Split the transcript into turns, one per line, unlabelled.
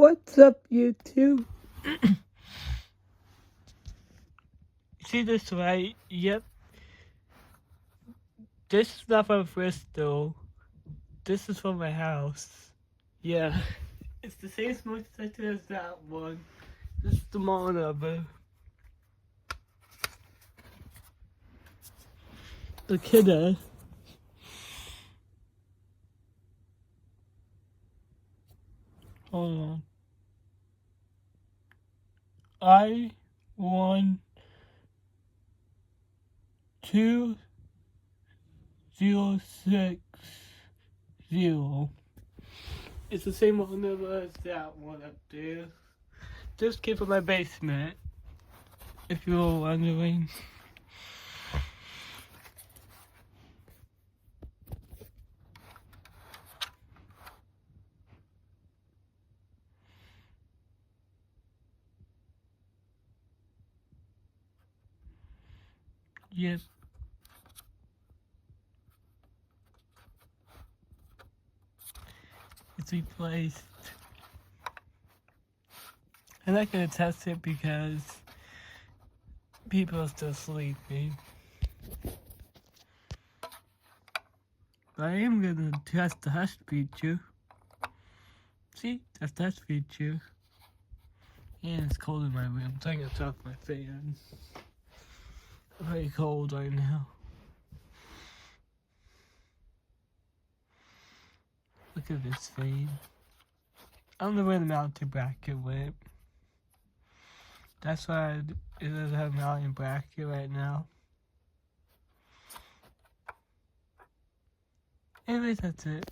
What's up, YouTube? See this right? Yep. This is not from Bristol. This is from my house. Yeah. It's the same smoke detector as that one. This is the model number. The kiddo. Hold on. I-1-2-0-6-0. It's the same model number as that one up there. This came from my basement, if you were wondering. Yep. It's replaced. I'm not gonna test it because people are still sleeping. But I am gonna test the hush feature. See? That's the hush feature. And it's cold in my room, so I'm gonna turn off my fan. I'm very cold right now. Look at this thing. I don't know where the mounting bracket went. That's why it doesn't have a mounting bracket right now. Anyways, that's it.